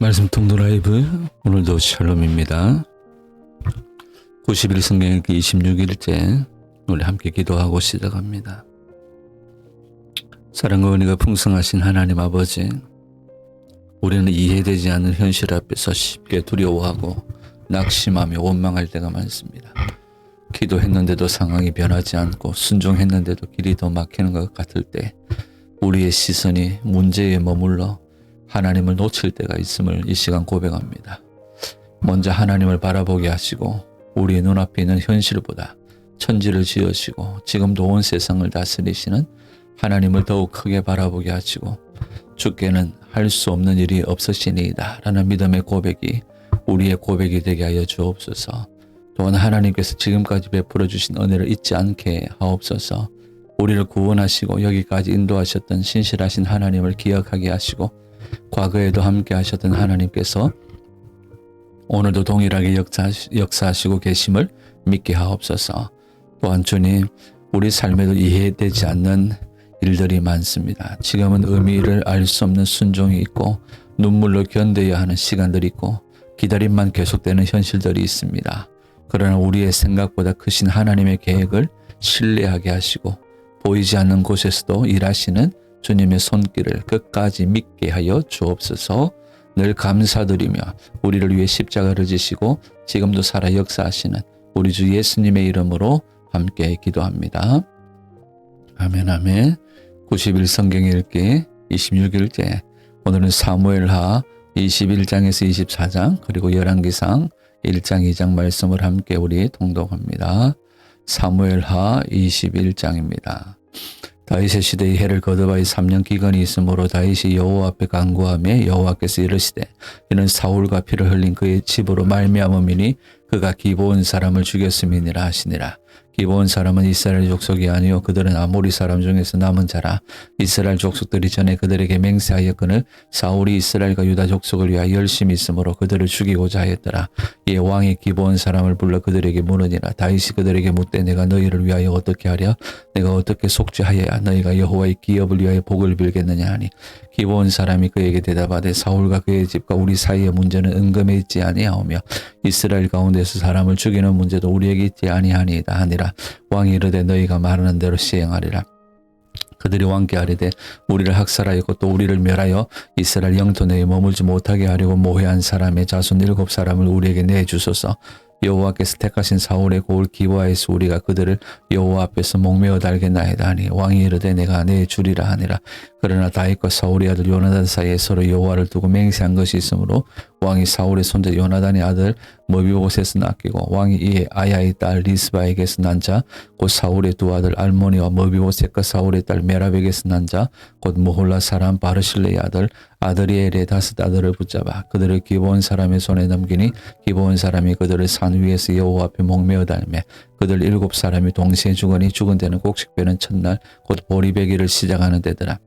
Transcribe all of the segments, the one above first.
말씀 통도 라이브 오늘도 샬롬입니다. 90일 성경 읽기 26일째 우리 함께 기도하고 시작합니다. 사랑과 은혜가 풍성하신 하나님 아버지, 우리는 이해되지 않는 현실 앞에서 쉽게 두려워하고 낙심하며 원망할 때가 많습니다. 기도했는데도 상황이 변하지 않고 순종했는데도 길이 더 막히는 것 같을 때 우리의 시선이 문제에 머물러 하나님을 놓칠 때가 있음을 이 시간 고백합니다. 먼저 하나님을 바라보게 하시고 우리의 눈앞에 있는 현실보다 천지를 지으시고 지금도 온 세상을 다스리시는 하나님을 더욱 크게 바라보게 하시고 주께는 할 수 없는 일이 없으시니이다 라는 믿음의 고백이 우리의 고백이 되게 하여 주옵소서. 또한 하나님께서 지금까지 베풀어 주신 은혜를 잊지 않게 하옵소서. 우리를 구원하시고 여기까지 인도하셨던 신실하신 하나님을 기억하게 하시고 과거에도 함께 하셨던 하나님께서 오늘도 동일하게 역사하시고 계심을 믿게 하옵소서. 또한 주님, 우리 삶에도 이해되지 않는 일들이 많습니다. 지금은 의미를 알 수 없는 순종이 있고 눈물로 견뎌야 하는 시간들이 있고 기다림만 계속되는 현실들이 있습니다. 그러나 우리의 생각보다 크신 하나님의 계획을 신뢰하게 하시고 보이지 않는 곳에서도 일하시는 주님의 손길을 끝까지 믿게 하여 주옵소서. 늘 감사드리며 우리를 위해 십자가를 지시고 지금도 살아 역사하시는 우리 주 예수님의 이름으로 함께 기도합니다. 아멘 아멘. 90일 성경 읽기 26일째, 오늘은 사무엘하 21장에서 24장 그리고 열왕기상 1장 2장 말씀을 함께 우리 통독합니다. 사무엘하 21장입니다. 다윗의 시대에 해를 거듭하여 3년 기간이 있으므로 다윗이 여호와 앞에 간구하며 여호와께서 이르시되 이는 사울과 피를 흘린 그의 집으로 말미암음이니 그가 기브온 사람을 죽였음이니라 하시니라. 기브온 사람은 이스라엘 족속이 아니요 그들은 아모리 사람 중에서 남은 자라. 이스라엘 족속들이 전에 그들에게 맹세하였거늘 사울이 이스라엘과 유다 족속을 위하여 열심히 있으므로 그들을 죽이고자 하였더라. 이에 왕이 기브온 사람을 불러 그들에게 물으니라. 다윗이 그들에게 묻되 내가 너희를 위하여 어떻게 하랴? 내가 어떻게 속죄하여야 너희가 여호와의 기업을 위하여 복을 빌겠느냐 하니 기브온 사람이 그에게 대답하되 사울과 그의 집과 우리 사이의 문제는 은금에 있지 아니하오며 이스라엘 가운데서 사람을 죽이는 문제도 우리에게 있지 아니하니이다 하니라. 왕이 이르되 너희가 말하는 대로 시행하리라. 그들이 왕께 아뢰되 우리를 학살하였고 또 우리를 멸하여 이스라엘 영토 내에 머물지 못하게 하려고 모해한 사람의 자손 7 사람을 우리에게 내주소서. 여호와께서 택하신 사울의 고을 기브아에서 우리가 그들을 여호와 앞에서 목매어 달겠나이다 하니 왕이 이르되 내가 내 주리라 하니라. 그러나 다윗과 사울의 아들 요나단 사이에 서로 여호와를 두고 맹세한 것이 있으므로 왕이 사울의 손자 요나단의 아들 머비보셋을 아끼고 왕이 이에 아야의 딸 리스바에게서 난 자 곧 사울의 두 아들 알모니와 머비보셋과 사울의 딸 메랍에게서 난 자 곧 모홀라 사람 바르실레의 아들 아드리엘의 5 아들을 붙잡아 그들을 기브온 사람의 손에 넘기니 기브온 사람이 그들을 산 위에서 여호와 앞에 목매어 달매 그들 7 사람이 동시에 죽으니 죽은 데는 곡식배는 첫날 곧 보리배기를 시작하는 데더라.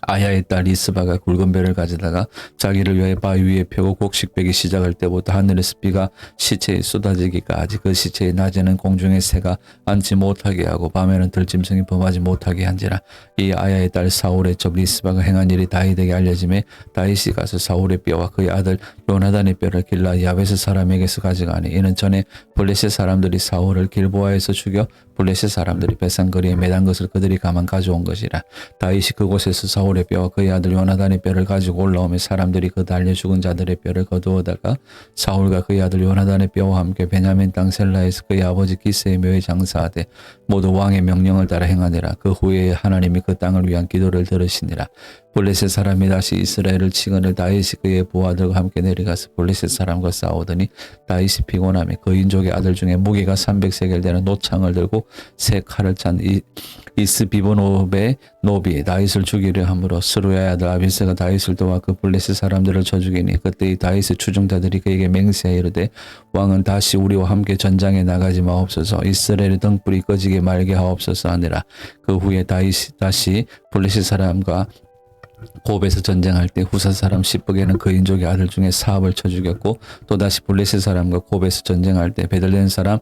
아야의 딸 리스바가 굵은 배를 가져다가 자기를 위하여 바위 위에 펴고 곡식배기 시작할 때부터 하늘에서 비가 시체에 쏟아지기까지 그 시체에 낮에는 공중의 새가 앉지 못하게 하고 밤에는 들짐승이 범하지 못하게 한지라. 이 아야의 딸 사울의 첩 리스바가 행한 일이 다윗에게 알려짐에 다윗이 가서 사울의 뼈와 그의 아들 요나단의 뼈를 길라 야베스 사람에게서 가져가니 이는 전에 블레셋 사람들이 사울을 길보아에서 죽여 블레셋 사람들이 베산거리에 매단 것을 그들이 가만 가져온 것이라. 다윗이 그곳에서 사울의 뼈와 그의 아들 요나단의 뼈를 가지고 올라오며 사람들이 그 달려 죽은 자들의 뼈를 거두어다가 사울과 그의 아들 요나단의 뼈와 함께 베냐민 땅 셀라에서 그의 아버지 기스의 묘에 장사하되 모두 왕의 명령을 따라 행하니라. 그 후에 하나님이 그 땅을 위한 기도를 들으시니라. 블레셋 사람이 다시 이스라엘을 치거늘 다윗이 그의 부하들과 함께 내려가서 블레셋 사람과 싸우더니 다윗이 피곤하며 그 인족의 아들 중에 무게가 300세겔 되는 노창을 들고 새 칼을 찬 이스비보노베의 노비 다윗을 죽이려 함으로 스루야의 아들 아비스가 다윗을 도와 그 블레셋 사람들을 쳐 죽이니 그때 이 다윗의 추종자들이 그에게 맹세하여 이르되 왕은 다시 우리와 함께 전장에 나가지 마옵소서 이스라엘의 등불이 꺼지게 말게 하옵소서 하니라. 그 후에 다윗이 다시 블레셋 사람과 곱에서 전쟁할 때 후사 사람 시브게는 그 인족의 아들 중에 사압을 쳐 죽였고 또다시 블레셋 사람과 곱에서 전쟁할 때 베들레헴 사람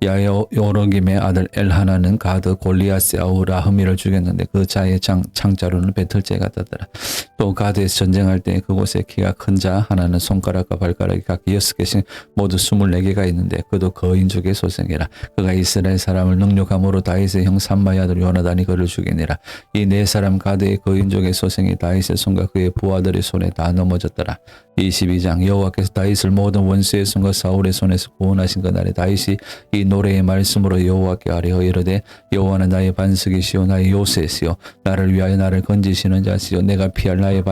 야요로김의 아들 엘하나는 가드 골리앗의 아우 라흐미를 죽였는데 그 자의 창자로는 배틀죄가 떴더라. 또 가드에서 전쟁할 때 그곳에 키가 큰 자 하나는 손가락과 발가락이 각기 6개씩 모두 24개가 있는데 그도 그 인족의 소생이라. 그가 이스라엘 사람을 능욕함으로 다윗의 형 삼마의 아들 요나단이 그를 죽이니라. 이 4사람 가드의 그 인족의 소생이 다윗의 손과 그의 부하들의 손에 다 넘어졌더라. 22장 여호와께서 다윗을 모든 원수의 손과 사울의 손에서 구원하신 그날에 다윗이 이 노래의 말씀으로 여호와께 아뢰어 이르되 여호와는 나의 반석이시요 나의 요새시요 나를 위하여 나를 건지시는 자시요 내가 피할 나의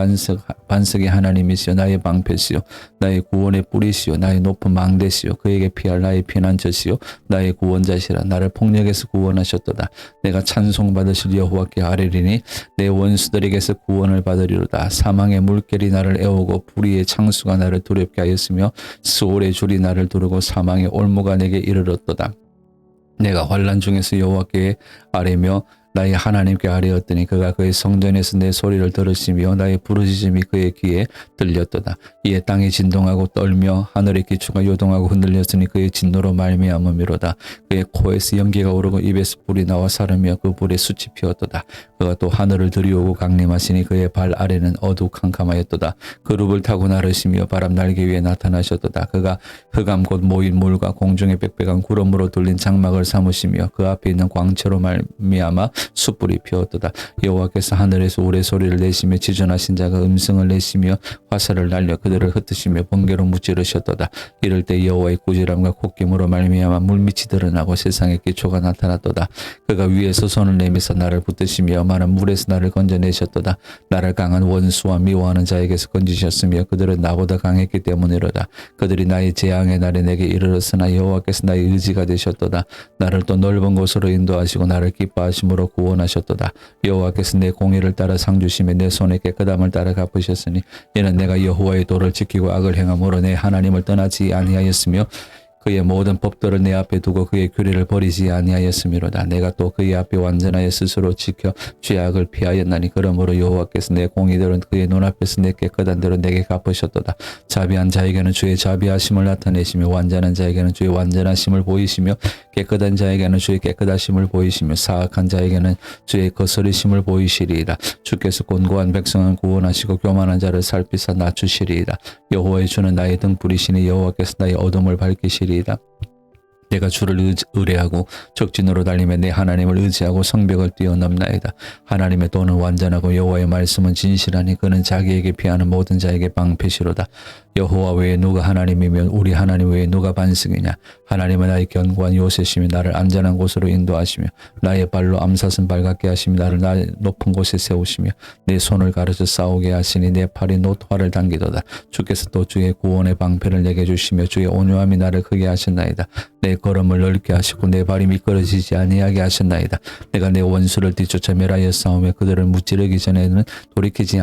반석의 하나님이시요 나의 방패시요 나의 구원의 뿌리시요 나의 높은 망대시요 그에게 피할 나의 피난처시요 나의 구원자시라. 나를 폭력에서 구원하셨도다. 내가 찬송받으실 여호와께 아뢰리니 내 원수들에게서 구원을 받으리로다. 사망의 물결이 나를 애우고 불의의 창수가 나를 두렵게 하였으며 스올의 줄이 나를 두르고 사망의 올무가 내게 이르렀도다. 내가 환난 중에서 여호와께 아뢰며 나의 하나님께 아뢰었더니 그가 그의 성전에서 내 소리를 들으시며 나의 부르짖음이 그의 귀에 들렸도다. 이에 땅이 진동하고 떨며 하늘의 기초가 요동하고 흔들렸으니 그의 진노로 말미암음이로다. 그의 코에서 연기가 오르고 입에서 불이 나와 사르며 그 불에 숯이 피었도다. 그가 또 하늘을 들이오고 강림하시니 그의 발 아래는 어두캄캄하였도다. 그룹을 타고 나르시며 바람 날개 위에 나타나셨도다. 그가 흑암 곧 모인 물과 공중의 빽빽한 구름으로 둘린 장막을 삼으시며 그 앞에 있는 광채로 말미암아 숯불이 피었도다. 여호와께서 하늘에서 우레소리를 내시며 지존하신 자가 음성을 내시며 화살을 날려 그들을 흩으시며 번개로 무찌르셨도다. 이럴 때 여호와의 꾸지람과 콧김으로 말미암아 물밑이 드러나고 세상의 기초가 나타났도다. 그가 위에서 손을 내밀어서 나를 붙드시며 많은 물에서 나를 건져내셨도다. 나를 강한 원수와 미워하는 자에게서 건지셨으며 그들은 나보다 강했기 때문이로다. 그들이 나의 재앙의 날에 내게 이르렀으나 여호와께서 나의 의지가 되셨도다. 나를 또 넓은 곳으로 인도하시고 나를 기뻐하심으로 구원하셨도다. 여호와께서 내 공의를 따라 상 주시며 내 손의 깨끗함을 따라 갚으셨으니 이는 내가 여호와의 도를 지키고 악을 행함으로 내 하나님을 떠나지 아니하였으며 그의 모든 법도를 내 앞에 두고 그의 규례를 버리지 아니하였음이로다. 내가 또 그의 앞에 완전하여 스스로 지켜 죄악을 피하였나니 그러므로 여호와께서 내 공의들은 그의 눈앞에서 내 깨끗한 대로 내게 갚으셨도다. 자비한 자에게는 주의 자비하심을 나타내시며 완전한 자에게는 주의 완전하심을 보이시며 깨끗한 자에게는 주의 깨끗하심을 보이시며 사악한 자에게는 주의 거스리심을 보이시리이다. 주께서 곤고한 백성은 구원하시고 교만한 자를 살피사 낮추시리이다. 여호와의 주는 나의 등불이시니 여호와께서 나의 어둠을 밝히시리이다. 내가 주를 의뢰하고 적진으로 달리며 내 하나님을 의지하고 성벽을 뛰어넘나이다. 하나님의 도는 완전하고 여호와의 말씀은 진실하니 그는 자기에게 피하는 모든 자에게 방패시로다. 여호와 외에 누가 하나님이며 우리 하나님 외에 누가 반석이냐. 하나님은 나의 견고한 요새시며 나를 안전한 곳으로 인도하시며 나의 발로 암사슴 발같게 하시며 나를 높은 곳에 세우시며 내 손을 가르쳐 싸우게 하시니 내 팔이 노토화를 당기도다. 주께서 또 주의 구원의 방패를 내게 주시며 주의 온유함이 나를 크게 하셨나이다. 내 걸음을 넓게 하시고 내 발이 미끄러지지 아니하게 하셨나이다. 내가 내 원수를 뒤쫓아 멸하여 싸우며 그들을 무찌르기 전에는 돌이키지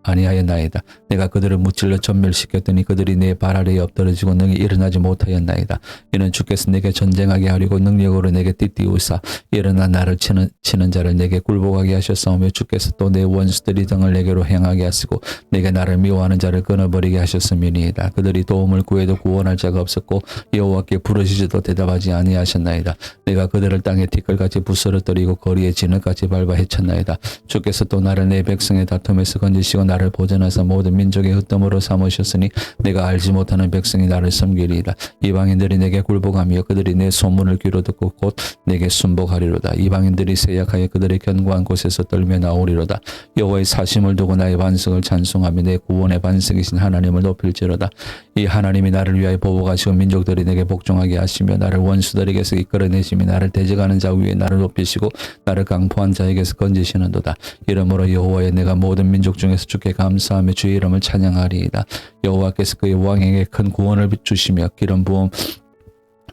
아니하였나이다. 내가 그들을 무찔러 전멸시켰더니 그들이 내 발 아래에 엎드러지고 능히 일어나지 못하였나이다. 이는 주께서 내게 전쟁하게 하려고 능력으로 내게 띠띠우사 일어나 나를 치는 자를 내게 굴복하게 하셨사오며 주께서 또 내 원수들이 등을 내게로 행하게 하시고 내게 나를 미워하는 자를 끊어버리게 하셨음이니이다. 그들이 도움을 구해도 구원할 자가 없었고 여호와께 부르시지도 대답하지 아니하셨나이다. 내가 그들을 땅에 티끌같이 부스러뜨리고 거리에 진흙같이 밟아 헤쳤나이다. 주께서 또 나를 내 백성의 다툼에서 건지시고 나를 보전하사 모든 민족의 흩뜸으로 삼으셨으니 내가 알지 못하는 백성이 나를 섬기리이다. 이방인들이 내게 굴복하며 그들이 내 소문을 귀로 듣고 곧 내게 순복하리로다. 이방인들이 세약하여 그들의 견고한 곳에서 떨며 나오리로다. 여호와의 사심을 두고 나의 반석을 찬송하며 내 구원의 반석이신 하나님을 높일지로다. 이 하나님이 나를 위하여 보복하시고 민족들이 내게 복종하게 하시며 나를 원수들에게서 이끌어내시며 나를 대적하는 자 위에 나를 높이시고 나를 강포한 자에게서 건지시는도다. 이러므로 여호와여 내가 모든 민족 중에서 주께 감사하며 주의 이름을 찬양하리이다. 여호와께서 그의 왕에게 큰 구원을 주시며 기름 부음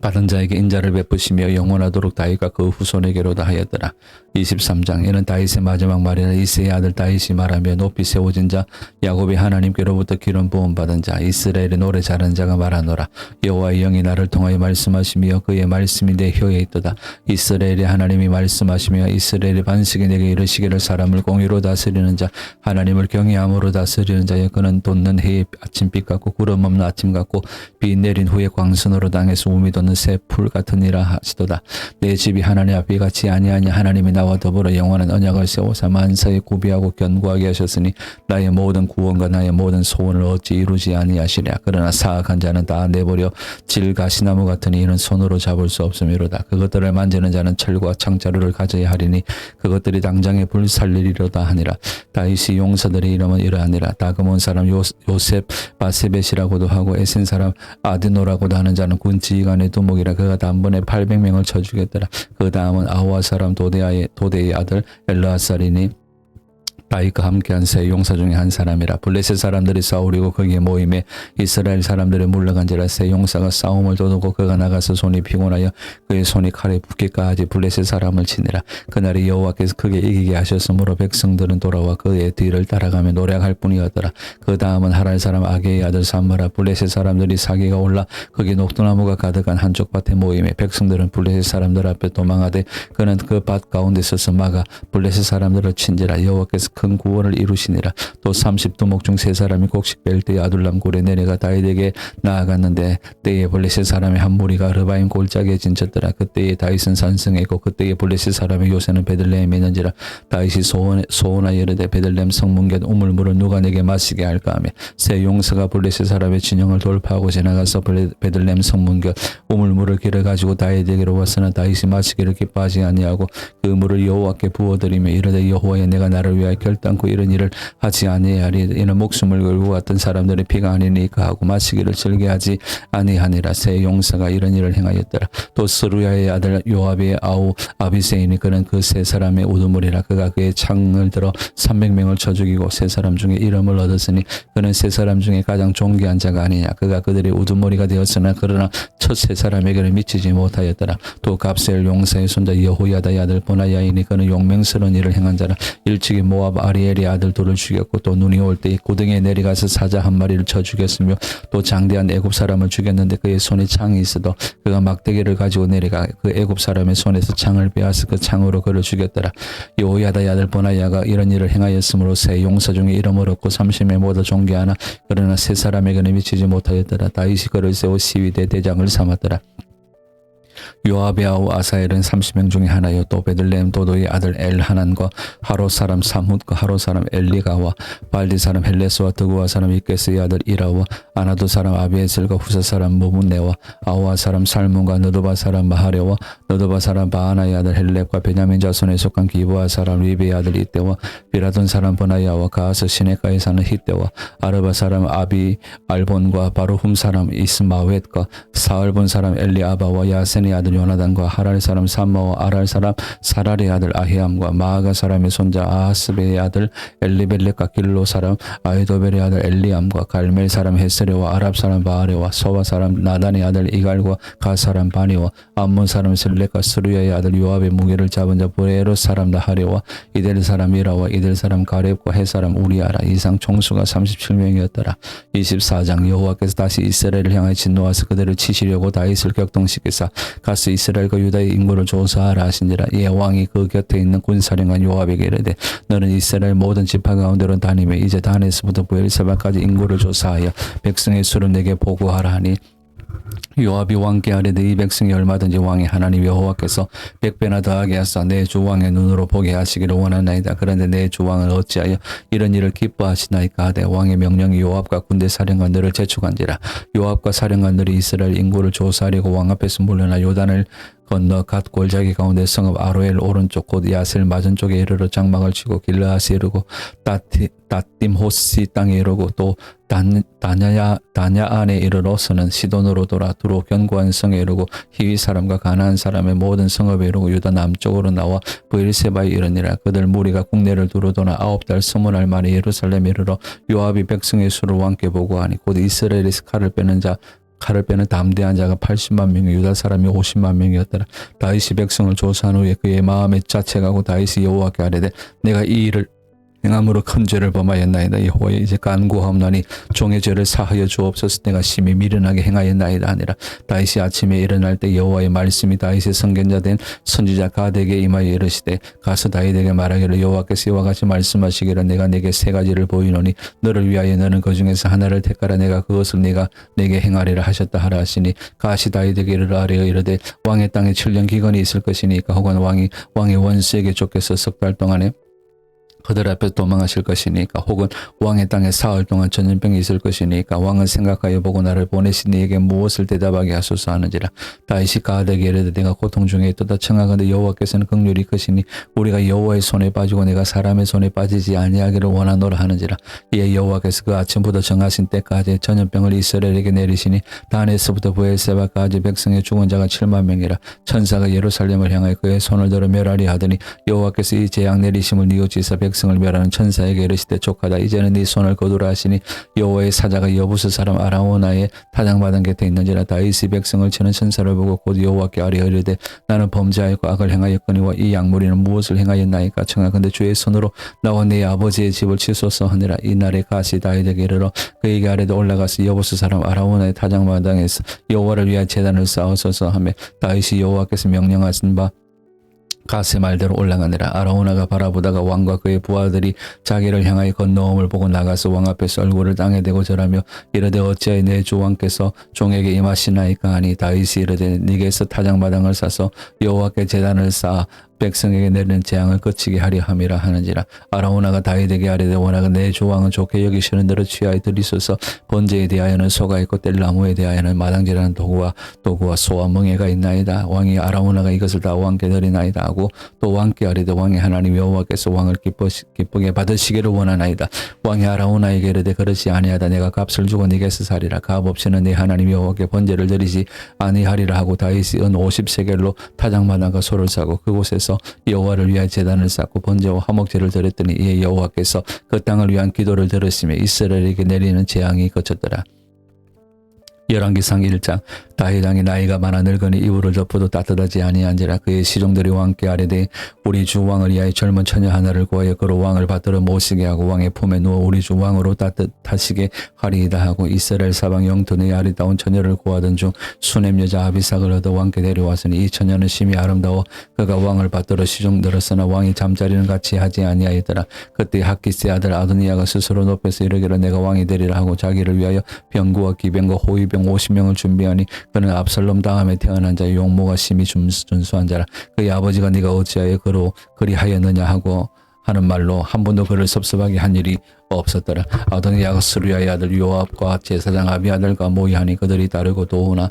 받은 자에게 인자를 베푸시며 영원하도록 다윗과 그 후손에게로다 하였더라. 23장 이는 다윗의 마지막 말이라. 이새의 아들 다윗이 말하며 높이 세워진 자 야곱의 하나님께로부터 기름 부음 받은 자 이스라엘의 노래 잘하는 자가 말하노라. 여호와의 영이 나를 통하여 말씀하시며 그의 말씀이 내 혀에 있도다. 이스라엘의 하나님이 말씀하시며 이스라엘의 반석이 내게 이르시기를 사람을 공의로 다스리는 자 하나님을 경외함으로 다스리는 자여 그는 돋는 해의 아침빛 같고 구름 없는 아침 같고 비 내린 후에 광선으로 땅에서 우미 돋는 새 풀 같으니라 하시도다. 내 집이 하나님 앞에 같이 아니하니 하나님이 나와 더불어 영원한 언약을 세우사 만사에 구비하고 견고하게 하셨으니 나의 모든 구원과 나의 모든 소원을 어찌 이루지 아니하시랴. 그러나 사악한 자는 다 내버려 질 가시나무 같으니 이는 손으로 잡을 수 없음이로다. 그것들을 만지는 자는 철과 창자루를 가져야 하리니 그것들이 당장에 불살리리로다 하니라. 다윗이 용사들의 이름은 이러하니라. 다그몬 사람 요셉 바세벳이라고도 하고 에센 사람 아드노라고도 하는 자는 군 지휘관의 두목이라. 그가 단번에 800명을 쳐 죽였더라. 그 다음은 아우아 사람 도대의 아들 엘르아살이니 다윗과 함께한 세 용사 중에 한 사람이라. 블레셋 사람들이 싸우려고 거기에 모임에 이스라엘 사람들이 물러간지라. 세 용사가 싸움을 도두고 그가 나가서 손이 피곤하여 그의 손이 칼에 붙기까지 블레셋 사람을 치니라. 그날이 여호와께서 크게 이기게 하셨으므로 백성들은 돌아와 그의 뒤를 따라가며 노래할 뿐이었더라. 그 다음은 하랄 사람 아게의 아들 삼므라. 블레셋 사람들이 사기가 올라 거기 녹두나무가 가득한 한쪽 밭에 모임에 백성들은 블레셋 사람들 앞에 도망하되 그는 그 밭 가운데 서서 막아 블레셋 사람들을 친지라. 여호와께서 큰 구원을 이루시니라. 또 30두목 중 3사람이 곡식 뺄 때에 아둘람 굴에 내려가 다윗에게 나아갔는데 때에 블레셋 사람의 한 무리가 르바임 골짜기에 진쳤더라. 그때에 다윗은 산성했고 그때에 블레셋 사람의 요새는 베들레헴에 있는지라. 다윗이 소원하여 이르되 베들레헴 성문곁 우물물을 누가 내게 마시게 할까 하며 세 용사가 블레셋 사람의 진영을 돌파하고 지나가서 베들레헴 성문곁 우물물을 길어 가지고 다윗에게로 왔으나 다윗이 마시기를 기뻐하지 아니하고 그 물을 여호와께 부어드리며 이르되 여호와여 내가 나를 위하여 결단코 이런 일을 하지 아니하리. 이는 목숨을 걸고 갔던 사람들의 피가 아니니까 하고 마시기를 즐겨하지 아니하니라. 세 용사가 이런 일을 행하였더라. 또 스루야의 아들 요압의 아우 아비세이니 그는 그 세 사람의 우두머리라. 그가 그의 창을 들어 300명을 쳐 죽이고 세 사람 중에 이름을 얻었으니 그는 세 사람 중에 가장 존귀한 자가 아니냐. 그가 그들의 우두머리가 되었으나 그러나 첫 세 사람에게는 미치지 못하였더라. 또 갑셀 용사의 손자 여호야다의 아들 보나야이니 그는 용맹스러운 일을 행한 자라. 일찍이 모압 아리엘의 아들 둘을 죽였고 또 눈이 올 때 고등에 내려가서 사자 한 마리를 쳐 죽였으며 또 장대한 애굽 사람을 죽였는데 그의 손에 창이 있어도 그가 막대기를 가지고 내려가 그 애굽 사람의 손에서 창을 빼앗아 그 창으로 그를 죽였더라. 여호야다의 아들 보나야가 이런 일을 행하였으므로 세 용사 중에 이름을 얻고 30명 모두 존귀하나 그러나 세 사람에게는 미치지 못하였더라. 다윗이 그를 세워 시위대 대장을 삼았더라. 요압의 아우 아사엘은 30명 중에 하나요. 또 베들레헴 도도의 아들 엘하난과 하롯 사람 사뭇과 하롯 사람 엘리가와 발디 사람 헬레스와 드구와 사람 이케스의 아들 이라와 아나도 사람 아비에셀과 후사 사람 무문네와 아우아 사람 살문과 너도바 사람 마하레와 너도바 사람 바하나의 아들 헬렙과 베냐민 자손에 속한 기브아 사람 리베의 아들 이때와 비라돈 사람 버나야와 가하스 시네가에 사는 히때와 아르바 사람 아비 알본과 바루훔 사람 이스마웻과 사흘본 사람 엘리아바와 야센의 아들 요나단과 하랄 사람 삼마와 아랄 사람 사랄의 아들 아히암과 마아가 사람의 손자 아하스베의 아들 엘리벨렉과 길로 사람 아이도벨의 아들 엘리암과 갈멜 사람 헤스레와 아랍 사람 바하레와 소와 사람 나단의 아들 이갈과 가 사람 바니와 암몬 사람 슬렉과 스루야의 아들 요압의 무게를 잡은 자 브레로 사람 나하레와 이델 사람 이라와 이델 사람 가렙과 해 사람 우리아라. 이상 총수가 37명이었더라. 24장 여호와께서 다시 이스라엘을 향하여 진노하사 그들을 치시려고 다윗을 격동시키사 가서 이스라엘과 유다의 인구를 조사하라 하신지라. 이에 왕이 그 곁에 있는 군사령관 요압에게 이르되 너는 이스라엘 모든 지파 가운데로 다니며 이제 단에서부터 브엘세바까지 인구를 조사하여 백성의 수를 내게 보고하라 하니 요압이 왕께 아뢰되 이 백성이 얼마든지 왕의 하나님 여호와께서 100배나 더하게 하사 내 주 왕의 눈으로 보게 하시기를 원하나이다. 그런데 내 주 왕은 어찌하여 이런 일을 기뻐하시나이까 하되 왕의 명령이 요압과 군대 사령관들을 재촉한지라. 요압과 사령관들이 이스라엘 인구를 조사하려고 왕 앞에서 물러나 요단을 건너 갓 골짜기 가운데 성읍 아로엘 오른쪽 곧 야셀 맞은 쪽에 이르러 장막을 치고 길르앗에 이르고 따딤호시 땅에 이르고 또 다냐 안에 이르러서는 시돈으로 돌아 두로 견고한 성에 이르고 히위 사람과 가나안 사람의 모든 성읍에 이르고 유다 남쪽으로 나와 브엘세바에 이르니라. 그들 무리가 국내를 두루도나 9달 20날 만에 예루살렘에 이르러 요압이 백성의 수를 왕께 보고하니 곧 이스라엘에서 칼을 빼는 담대한 자가 80만 명이 유다 사람이 50만 명이었더라. 다윗이 백성을 조사한 후에 그의 마음에 자책하고 다윗이 여호와께 아뢰되 내가 이 일을 행함으로 큰 죄를 범하였나이다. 여호와여 이제 간구하옵나니 종의 죄를 사하여 주옵소서. 내가 심히 미련하게 행하였나이다 하니라. 다윗이 아침에 일어날 때 여호와의 말씀이 다윗의 선견자 된 선지자 가드에게 임하여 이르시되 가서 다윗에게 말하기를 여호와께서 이와 같이 말씀하시기를 내가 내게 세 가지를 보이노니 너를 위하여 너는 그 중에서 하나를 택하라. 내가 그것을 내가 내게 행하리라 하셨다 하라 하시니 가시 다윗에게 이르러 이르되 왕의 땅에 7년 기근이 있을 것이니까 혹은 왕의 원수에게 쫓겨서 10달 동안에 그들 앞에 도망하실 것이니까 혹은 왕의 땅에 사흘 동안 전염병이 있을 것이니까 왕은 생각하여 보고 나를 보내신 네게 무엇을 대답하게 하소서 하는지라. 다윗이 가드에게 이르되 내가 고통 중에 있도다 청하건대 여호와께서는 긍휼이 크시니 우리가 여호와의 손에 빠지고 내가 사람의 손에 빠지지 아니하기를 원하노라 하는지라. 이에 여호와께서 그 아침부터 정하신 때까지 전염병을 이스라엘에게 내리시니 단에서부터 브엘세바까지 백성의 죽은 자가 7만 명이라. 천사가 예루살렘을 향하여 그의 손을 들어 멸하리 하더니 여호와께서 이 재앙 내리심을 뉘우치사 백성을 멸하는 천사에게 이르시되 족하다. 이제는 네 손을 거두라 하시니 여호와의 사자가 여부스 사람 아라오나의 타작마당 곁에 있는지라. 다윗이 백성을 치는 천사를 보고 곧 여호와께 아뢰어 이르되 나는 범죄하였고 악을 행하였거니와 이 약물이는 무엇을 행하였나이까 청하건대 주의 손으로 나와 내 아버지의 집을 치소서 하니라. 이날에 가시 다윗에게 이르러 그에게 아뢰되 올라가서 여부스 사람 아라오나의 타작마당에서 여호와를 위하여 제단을 쌓으소서 하며 다윗이 여호와께서 명령하신 바 가세 말대로 올라가니라. 아라오나가 바라보다가 왕과 그의 부하들이 자기를 향하여 건너옴을 보고 나가서 왕 앞에서 얼굴을 땅에 대고 절하며 이르되 어찌하여 내 주 왕께서 종에게 임하시나이까 하니 다윗이 이르되 네게서 타작마당을 사서 여호와께 제단을 쌓아 백성에게 내리는 재앙을 그치게 하려 함이라 하는지라. 아라오나가 다윗에게 아뢰되 원하건 내 주 왕은 좋게 여기시는 대로 취하여 드리소서. 번제에 대하여는 소가 있고 뗄나무에 대하여는 마당질하는 도구와 소와 멍에가 있나이다. 왕이 아라오나가 이것을 다 왕께 드리나이다 하고 또 왕께 아뢰되 왕의 하나님 여호와께서 왕을 기쁘게 받으시기를 원하나이다. 왕이 아라오나에게 이르되 그렇지 아니하다. 내가 값을 주고 네게서 사리라. 값 없이는 네 하나님 여호와께 번제를 드리지 아니하리라 하고 다윗이 은 50세겔로 타작마당과 소를 사고 그곳에서 여호와를 위하여 제단을 쌓고 번제와 화목제를 드렸더니 이에 여호와께서 그 땅을 위한 기도를 들으시며 이스라엘에게 내리는 재앙이 그쳤더라. 열왕기상 1장. 다윗 왕이 나이가 많아 늙으니 이불을 덮어도 따뜻하지 아니한지라. 그의 시종들이 왕께 아뢰되 우리 주 왕을 위하여 젊은 처녀 하나를 구하여 그로 왕을 받들어 모시게 하고 왕의 품에 누워 우리 주 왕으로 따뜻하시게 하리이다 하고 이스라엘 사방 영토의 아리따운 처녀를 구하던 중 수넴 여자 아비삭을 얻어 왕께 데려왔으니 이 처녀는 심히 아름다워 그가 왕을 받들어 시종들었으나 왕이 잠자리는 같이 하지 아니하였더라. 그때 학기스의 아들 아도니아가 스스로 높여서 이르기를 내가 왕이 되리라 하고 자기를 위하여 병구와 기병과 호위병 용병 50명을 준비하니 그는 압살롬 다음에 태어난 자의 용모가 심히 준수한 자라. 그의 아버지가 네가 어찌하여 그리하였느냐 하고 하는 말로 한 번도 그를 섭섭하게 한 일이 없었더라. 아도니아가 스루야의 아들 요압과 제사장 아비아들과 모이하니 그들이 따르고 도우나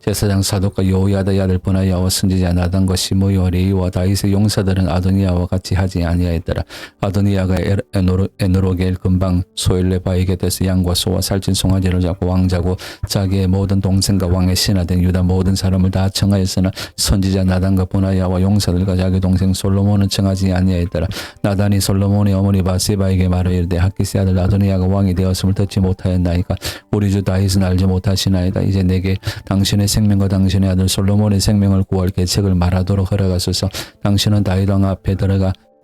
제사장 사독과 여호야다의 아들 브나야와 선지자 나단과 시므이와 레이와 다윗의 용사들은 아도니아와 같이 하지 아니하였더라. 아도니아가 에노로겔 근방 소엘레바의 곁에서 양과 소와 살찐 송아지를 잡고 왕자고 자기의 모든 동생과 왕의 신하된 유다 모든 사람을 다 청하였으나 선지자 나단과 브나야와 용사들과 자기 동생 솔로몬은 청하지 아니하였더라. 나단이 솔로몬의 어머니 바세바에게 말하여 이르되 하기스의 아들 아도니아가 왕이 되었음을 듣지 못하였나이까 우리 주 다윗은 알지 못하시나이다. 이제 내게 당신의 생명과 당신의 아들 솔로몬의 생명을 구할 계책을 말하도록 허락하소서. 당신은 다윗 왕 앞에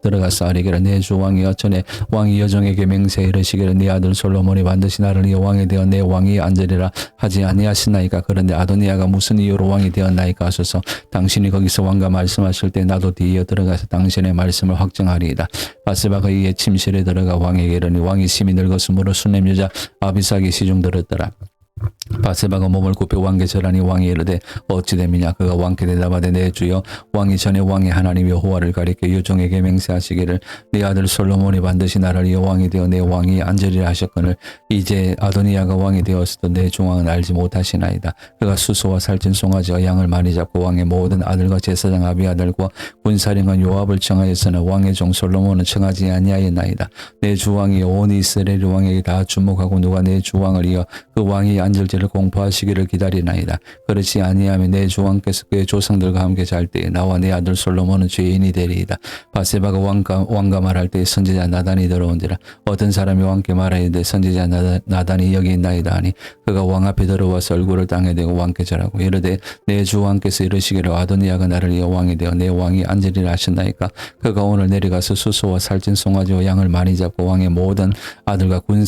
들어가서 아뢰기를 내 주 왕이여 전에 왕이 여종에게 맹세해 이르시기를 네 아들 솔로몬이 반드시 나를 이어 왕이 되어 내 왕위 앉으리라 하지 아니하시나이까. 그런데 아도니아가 무슨 이유로 왕이 되었나이까 하소서. 당신이 거기서 왕과 말씀하실 때 나도 뒤이어 들어가서 당신의 말씀을 확증하리이다. 바세바가 이에 침실에 들어가 왕에게 이르니 왕이 심히 늙었으므로 수냄 여자 아비삭이 시중 들었더라. 바세바가 몸을 굽혀 왕께 절하니 왕이 이르되 어찌 됨이냐. 그가 왕께 대답하되 내 주여 왕이 전에 왕의 하나님 여호와를 가리켜 여종에게 맹세하시기를 네 아들 솔로몬이 반드시 나를 이어 왕이 되어 내 왕이 앉으리라 하셨거늘 이제 아도니아가 왕이 되었어도 내 중왕은 알지 못하시나이다. 그가 수소와 살찐 송아지와 양을 많이 잡고 왕의 모든 아들과 제사장 아비아들과 군사령관 요압을 청하였으나 왕의 종 솔로몬은 청하지 아니하였나이다. 내 주왕이 온 이스라엘 왕에게 다 주목하고 누가 내 주왕을 이어 그 왕이 앉을지를 공포하시기를 기다리나이다. 그렇지 아니하면 내 주왕께서 그의 조상들과 함께 잘 때에 나와 내 아들 솔로몬은 죄인이 되리이다. 바세바가 왕과 말할 때에 선지자 나단이 들어온지라. 어떤 사람이 왕께 말하여되 선지자 나단이 여기 있나이다 하니 그가 왕 앞에 들어와서 얼굴을 땅에 대고 왕께 절하고 이르되 내 주왕께서 이르시기를 아도니아가 나를 이어 왕이 되어 내 왕이 앉으리라 하셨나이까. 그가 오늘 내려가서 수소와 살찐 송아지와 양을 많이 잡고 왕의 모든 아들과 군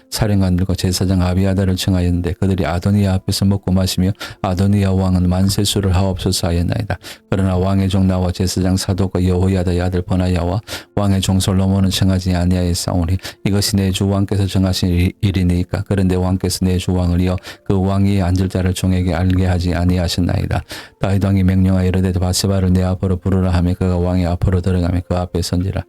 사령관들과 제사장 아비아다를 청하였는데 그들이 아도니아 앞에서 먹고 마시며 아도니아 왕은 만세수를 하옵소서 하였나이다. 그러나 왕의 종 나와 제사장 사독과 여호야다의 아들 버나야와 왕의 종 솔로몬은 청하지 아니하였사오니 이것이 내 주 왕께서 정하신 일이니까. 그런데 왕께서 내 주 왕을 이어 그 왕이 앉을 자를 종에게 알게 하지 아니하셨나이다. 다윗 왕이 명령하여 이르되 바세바를 내 앞으로 부르라 하며 그가 왕의 앞으로 들어가며 그 앞에 선지라.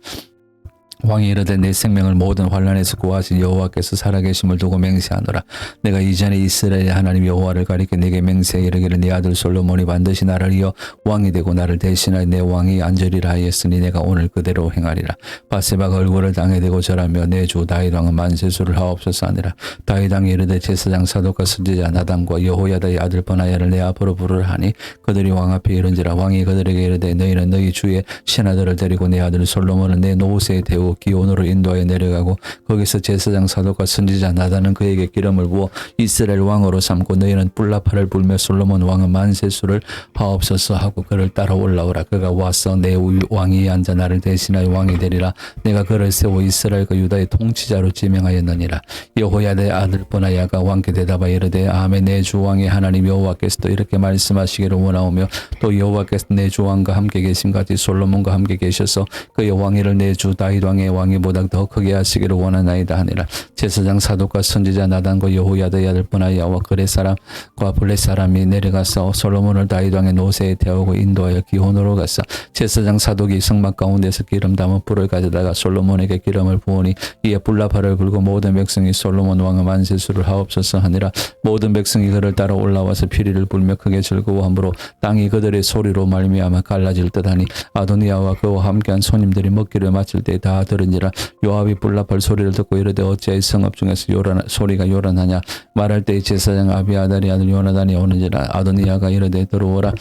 왕이 이르되 내 생명을 모든 환난에서 구하신 여호와께서 살아계심을 두고 맹세하노라. 내가 이전에 이스라엘의 하나님 여호와를 가리켜 내게 맹세해 이르기를 네 아들 솔로몬이 반드시 나를 이어 왕이 되고 나를 대신하여 내 왕이 앉으리라 하였으니 내가 오늘 그대로 행하리라. 바세바가 얼굴을 땅에 대고 절하며 내 주 다윗 왕은 만세수를 하옵소서 하니라. 다윗 왕이 이르되 제사장 사독과 선지자 나단과 여호야다의 아들 버나야를 내 앞으로 부르라 하니 그들이 왕 앞에 이른지라. 왕이 그들에게 이르되 너희는 너희 주의 신하들을 데리고 내 아들 솔로몬은 내 노새에 태우 기온으로 인도하여 내려가고 거기서 제사장 사독과 선지자 나단은 그에게 기름을 부어 이스라엘 왕으로 삼고 너희는 뿔나팔을 불며 솔로몬 왕은 만세수를 하옵소서 하고 그를 따라 올라오라. 그가 와서 내 왕이 앉아 나를 대신하여 왕이 되리라. 내가 그를 세워 이스라엘과 유다의 통치자로 지명하였느니라. 여호야다의 아들 버나야가 왕께 대답하여 이르되 아멘. 내 주 왕의 하나님 여호와께서도 이렇게 말씀하시기를 원하오며 또 여호와께서 내 주 왕과 함께 계심같이 솔로몬과 함께 계셔서 그의 왕위를 내 주 다윗 왕의 왕위보다 더 크게 하시기를 원하나이다 하니라. 제사장 사독과 선지자 나단과 여호야다의 아들 버나야와 그렛 사람과 블렛 사람이 내려가서 솔로몬을 다윗 왕의 노새에 태우고 인도하여 기혼으로 갔어. 제사장 사독이 성막 가운데서 기름 담은 불을 가져다가 솔로몬에게 기름을 부으니 이에 뿔나팔을 불고 모든 백성이 솔로몬 왕의 만세수를 하옵소서 하니라. 모든 백성이 그를 따라 올라와서 피리를 불며 크게 즐거워함으로 땅이 그들의 소리로 말미암아 갈라질 듯하니 아도니아와 그와 함께한 손님들이 먹기를 마칠 때 다 들은지라. 요압이 뿔나팔 소리를 듣고 이르되 어찌하여 성읍 중에서 소리가 요란하냐. 말할 때 제사장 아비아달의 아들 요나단이 오는지라. 아도니아가 이르되 들어오라.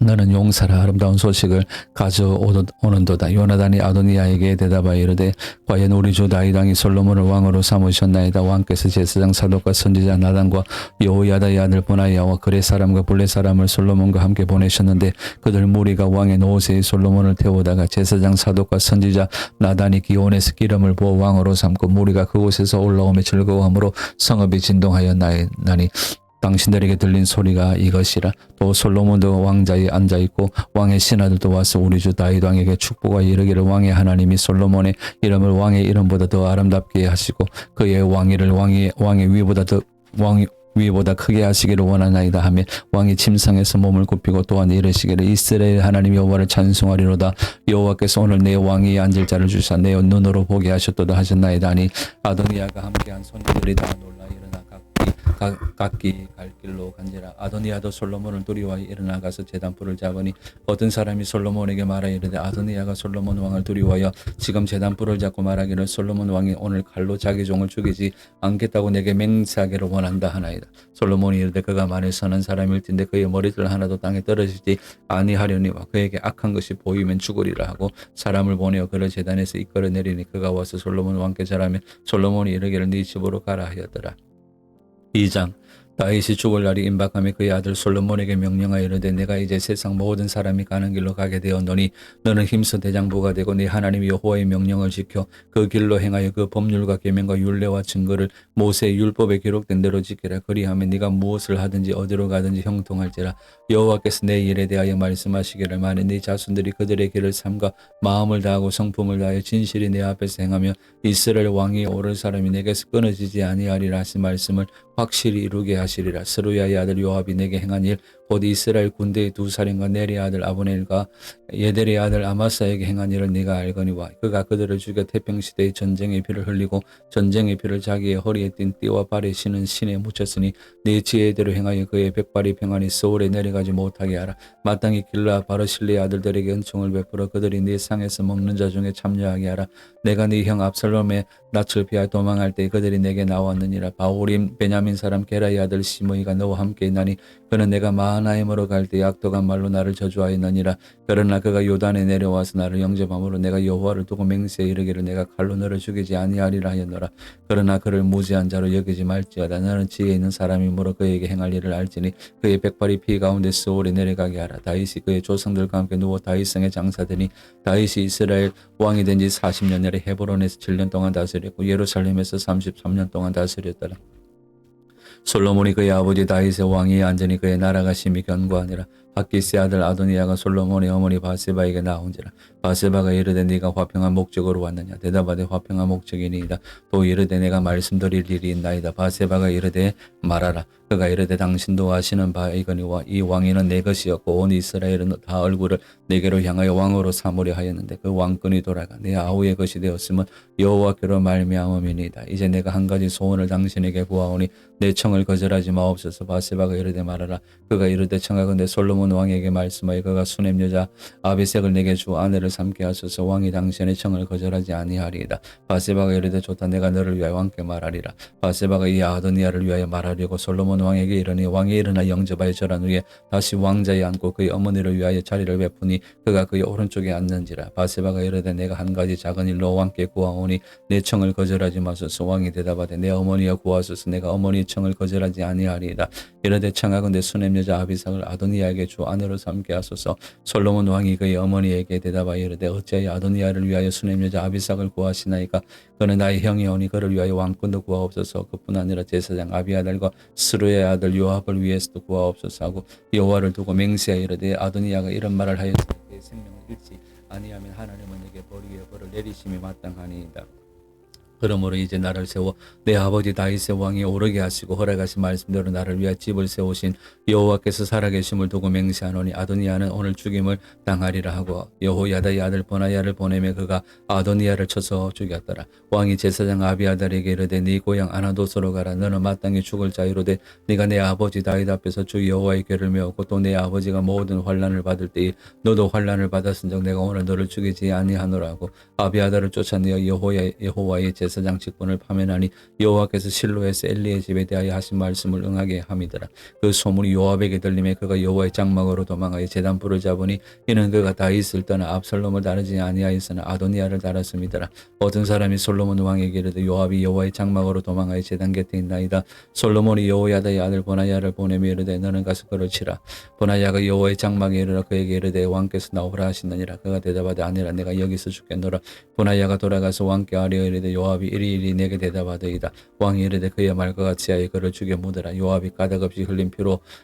너는 용사라. 아름다운 소식을 가져오는도다. 요나단이 아도니아에게 대답하여 이르되 과연 우리 주 다윗 왕이 솔로몬을 왕으로 삼으셨나이다. 왕께서 제사장 사독과 선지자 나단과 여호야다의 아들 버나야와 그렛 사람과 블렛 사람을 솔로몬과 함께 보내셨는데 그들 무리가 왕의 노새에 솔로몬을 태우다가 제사장 사독과 선지자 나단이 기온에서 기름을 부어 왕으로 삼고 무리가 그곳에서 올라오며 즐거워함으로 성읍이 진동하였나니 당신들에게 들린 소리가 이것이라. 또 솔로몬도 왕자에 앉아있고 왕의 신하들도 와서 우리 주 다윗 왕에게 축복하여 이르기를 왕의 하나님이 솔로몬의 이름을 왕의 이름보다 더 아름답게 하시고 그의 왕위를 왕의 위보다 더 위보다 크게 하시기를 원하나이다 하며 왕이 침상에서 몸을 굽히고 또한 이르시기를 이스라엘 하나님 여호와를 찬송하리로다. 여호와께서 오늘 내 왕이 앉을 자를 주사 내 눈으로 보게 하셨도다 하셨나이다 하니 아도니아가 함께한 손님들이 다 놀라 일어나 각기 갈 길로 간지라. 아도니아도 솔로몬을 두려워하여 일어나 가서 제단불을 잡으니 어떤 사람이 솔로몬에게 말하여 이르되 아도니아가 솔로몬 왕을 두려워하여 지금 제단불을 잡고 말하기를 솔로몬 왕이 오늘 칼로 자기 종을 죽이지 않겠다고 내게 맹세하기를 원한다 하나이다. 솔로몬이 이르되 그가 만일 선한 사람일진데 그의 머리털 하나도 땅에 떨어지지 아니하려니와 그에게 악한 것이 보이면 죽으리라 하고 사람을 보내어 그를 제단에서 이끌어내리니 그가 와서 솔로몬 왕께 절하며 솔로몬이 이르기를 네 집으로 가라 하였더라. 2장. 다윗이 죽을 날이 임박하며 그의 아들 솔로몬에게 명령하여 이르되 내가 이제 세상 모든 사람이 가는 길로 가게 되었노니 너는 힘써 대장부가 되고 네 하나님 여호와의 명령을 지켜 그 길로 행하여 그 법률과 계명과 율례와 증거를 모세의 율법에 기록된 대로 지키라. 그리하면 네가 무엇을 하든지 어디로 가든지 형통할지라. 여호와께서 내 일에 대하여 말씀하시기를 만일 네 자손들이 그들의 길을 삼가 마음을 다하고 성품을 다하여 진실이 내 앞에서 행하며 이스라엘 왕이 오를 사람이 내게서 끊어지지 아니하리라 하신 말씀을 확실히 이루게 하시리라. 스루야의 아들 요압이 내게 행한 일 곧 이스라엘 군대의 두 사령과 네리의 아들 아브넬과 예델의 아들 아마사에게 행한 일을 네가 알거니와 그가 그들을 죽여 태평시대의 전쟁의 피를 흘리고 전쟁의 피를 자기의 허리에 띤 띠와 발에 신은 신에 묻혔으니 네 지혜대로 행하여 그의 백발이 평안히 서울에 내려가지 못하게 하라. 마땅히 길라 바르실리의 아들들에게 은총을 베풀어 그들이 네 상에서 먹는 자 중에 참여하게 하라. 내가 네 형 압살롬의 낯을 피하 도망할 때 그들이 내게 나왔느니라. 바울임 베냐민 사람 게라의 아들 시므이가 너와 함께 있나니 그는 내가 마하나임으로 갈 때 악독한 말로 나를 저주하였느니라. 그러나 그가 요단에 내려와서 나를 영접함으로 내가 여호와를 두고 맹세에 이르기를 내가 칼로 너를 죽이지 아니하리라 하였노라. 그러나 그를 무지한 자로 여기지 말지어다. 너는 지혜 있는 사람이므로 그에게 행할 일을 알지니 그의 백발이 피 가운데 서울에 내려가게 하라. 다윗이 그의 조상들과 함께 누워 다윗성에 장사되니 다윗이 이스라엘 왕이 된 지 40년이라. 헤브론에서 7년 동안 다스렸고 예루살렘에서 33년 동안 다스렸더라. 솔로몬이 그의 아버지 다윗의 왕위에 앉으니 그의 나라가 심히 견고하니라. 학기스의 아들 아도니아가 솔로몬의 어머니 바세바에게 나온지라. 바세바가 이르되 네가 화평한 목적으로 왔느냐. 대답하되 화평한 목적이니이다. 또 이르되 내가 말씀드릴 일이 있나이다. 바세바가 이르되 말하라. 그가 이르되 당신도 아시는 바이거니와 이 왕위는 내 것이었고 온 이스라엘은 다 얼굴을 내게로 향하여 왕으로 삼으려 하였는데 그 왕권이 돌아가 내 아우의 것이 되었으면 여호와께로 말미암음이니이다. 이제 내가 한 가지 소원을 당신에게 구하오니 내 청을 거절하지 마옵소서. 바세바가 이르되 말하라. 그가 이르되 청하건대 솔로몬 왕에게 말씀하여 그가 수냄 여자 아비색을 내게 주 아내를 삼게 하소서. 왕이 당신의 청을 거절하지 아니하리이다. 바세바가 이르되 좋다. 내가 너를 위하여 왕께 말하리라. 바세바가 이 아도니아를 위하여 말하려고 솔로몬 왕에게 이르니 왕이 일어나 영접하여 절한 후에 다시 왕자에 앉고 그의 어머니를 위하여 자리를 베푸니 그가 그의 오른쪽에 앉는지라. 바세바가 이르되 내가 한 가지 작은 일로 왕께 구하오니 내 청을 거절하지 마소서. 왕이 대답하되 내 어머니여 구하소서. 내가 어머니의 청을 거절하지 아니하리이다. 이르되 청하건대 수냄 여자 아비삭을 아도니아에게 주 아내로 삼게 하소서. 솔로몬 왕이 그의 어머니에게 대답하여 이르되 어찌하여 아도니아를 위하여 수냄 여자 아비삭을 구하시나이까. 그는 나의 형이오니 그를 위하여 왕권도 구하옵소서. 그뿐 아니라 제사장 아비아달과 스루의 아들 요압을 위해서도 구하옵소서 하고 여호와를 두고 맹세하여 이르되 아도니아가 이런 말을 하였으니 그의 생명을 잃지 아니하면 하나님은 내게 벌 위에 벌을 내리심이 마땅하니이다. 그러므로 이제 나를 세워 내 아버지 다윗의 왕이 오르게 하시고 허락하신 말씀대로 나를 위하여 집을 세우신 여호와께서 살아계심을 두고 맹세하노니 아도니아는 오늘 죽임을 당하리라 하고 여호야다의 아들 버나야를 보내며 그가 아도니아를 쳐서 죽였더라. 왕이 제사장 아비아달에게 이르되 네 고향 아나도스로 가라. 너는 마땅히 죽을 자유로되 네가 내 아버지 다윗 앞에서 주 여호와의 궤를 메웠고 또 내 아버지가 모든 환난을 받을 때에 너도 환난을 받았은즉 내가 오늘 너를 죽이지 아니하노라 하고 아비아달을 쫓아내어 여호와의 제사장 직분을 파면하니 여호와께서 실로에서 엘리의 집에 대하여 하신 말씀을 응하게 함이더라. 그 소문이 요압에게 들림에 그가 여호와의 장막으로 도망하여 제단불을 잡으니 이는 그가 다윗을 떠나 압살롬을 따르지 아니하였으나 아도니아를 따랐음이더라. 어떤 사람이 솔로몬 왕에게 이르되 요압이 여호와의 장막으로 도망하여 제단 곁에 있나이다. 솔로몬이 여호야다의 아들 버나야를 보내며 이르되 너는 가서 그를 치라. 버나야가 여호와의 장막에 이르러 그에게 이르되 왕께서 나오라 하시느니라. 그가 대답하되 아니라 내가 여기서 죽겠노라. 버나야가 돌아가서 왕께 아뢰어 이르되 요압이 요압이 이리이리 내게 대답하더이다. 왕이 이르되 그의 말과 같이 하여 그를 죽여 묻으라. 요압이 가닥없이 흘린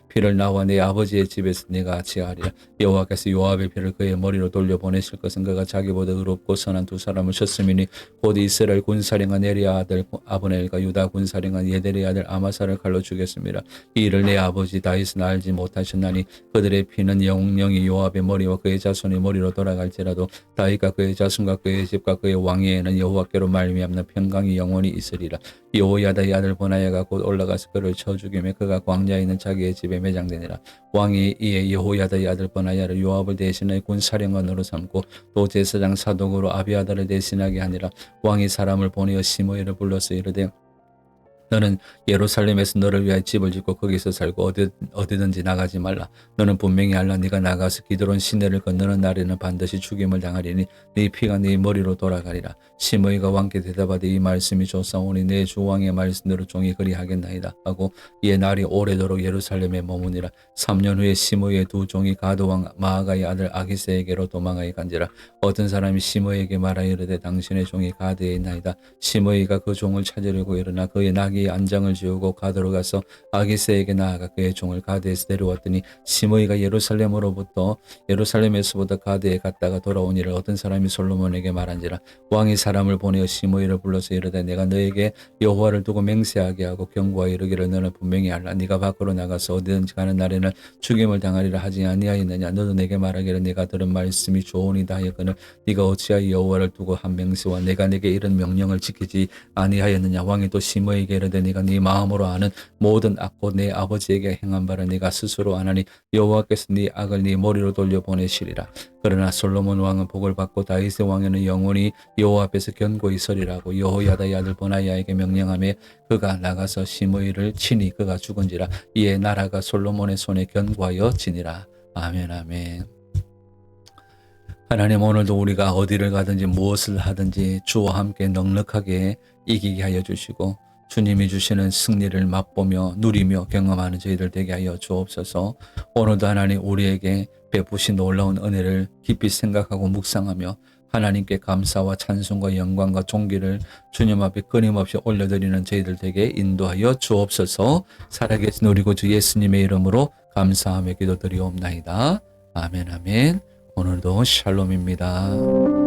피를 나와 내 아버지의 집에서 내가 치하리라. 여호와께서 요압의 피를 그의 머리로 돌려보내실 것은 그가 자기보다 의롭고 선한 두 사람을 쳤음이니 곧 이스라엘 군사령관 네리아 아들 아브넬과 유다 군사령관 예데리 아들 아마사를 칼로 죽였습니다. 이 일을 내 아버지 다윗은 알지 못하셨나니 그들의 피는 영영이 요압의 머리와 그의 자손의 머리로 돌아갈지라도 다윗과 그의 자손과 그의 집과 그의 왕위에는 여호와께로 말미암는 평강이 영원히 있으리라. 여호야다의 아들 보나야가 곧 올라가서 그를 쳐 죽이며 그가 광야에 있는 자기의 집에 매장되니라. 왕이 이에 여호야다의 아들 보나야를 요압을 대신하여 군사령관으로 삼고 또 제사장 사독으로 아비아다를 대신하게 하니라. 왕이 사람을 보내어 시므이를 불러서 이르되 너는 예루살렘에서 너를 위하여 집을 짓고 거기서 살고 어디든지 나가지 말라. 너는 분명히 알라. 네가 나가서 기드론 시내를 건너는 날에는 반드시 죽임을 당하리니 네 피가 네 머리로 돌아가리라. 시므이가 왕께 대답하되 이 말씀이 좋사오니 내 주 왕의 말씀대로 종이 그리하겠나이다 하고 이에 날이 오래도록 예루살렘에 머무니라. 3년 후에 시므이의 두 종이 가드 왕 마아가의 아들 아기스에게로 도망하여 간지라. 어떤 사람이 시므이에게 말하여 이르되 당신의 종이 가드에 있나이다. 시므이가 그 종을 찾으려고 일어나 그의 나귀 안장을 지우고 가드로 가서 아기스에게 나아가 그의 종을 가드에서 데려왔더니 시므이가 예루살렘에서부터 가드에 갔다가 돌아온 일을 어떤 사람이 솔로몬에게 말한지라. 왕이 사람을 보내어 시므이를 불러서 이르되 내가 너에게 여호와를 두고 맹세하게 하고 경고하여 이르기를 너는 분명히 알라. 네가 밖으로 나가서 어디든지 가는 날에는 죽임을 당하리라 하지 아니하였느냐. 너도 내게 말하기를 네가 들은 말씀이 좋으니다 하였거늘 네가 어찌하여 여호와를 두고 한 맹세와 내가 네게 이런 명령을 지키지 아니하였느냐. 왕이 또 시므이에게 이르되 네가 네 마음으로 아는 모든 악고 내 아버지에게 행한 바를 네가 스스로 아나니 여호와께서 네 악을 네 머리로 돌려보내시리라. 그러나 솔로몬 왕은 복을 받고 다윗의 왕에는 영원히 여호와 앞에서 견고히 서리라고 여호야다의 아들 보나야에게 명령하며 그가 나가서 시므이를 치니 그가 죽은지라. 이에 나라가 솔로몬의 손에 견고하여 지니라. 아멘 아멘. 하나님, 오늘도 우리가 어디를 가든지 무엇을 하든지 주와 함께 넉넉하게 이기게 하여 주시고 주님이 주시는 승리를 맛보며 누리며 경험하는 저희들 되게 하여 주옵소서. 오늘도 하나님 우리에게 베푸신 놀라운 은혜를 깊이 생각하고 묵상하며 하나님께 감사와 찬송과 영광과 존귀를 주님 앞에 끊임없이 올려드리는 저희들 되게 인도하여 주옵소서. 살아계신 우리 구주 예수님의 이름으로 감사하며 기도드리옵나이다. 아멘 아멘. 오늘도 샬롬입니다.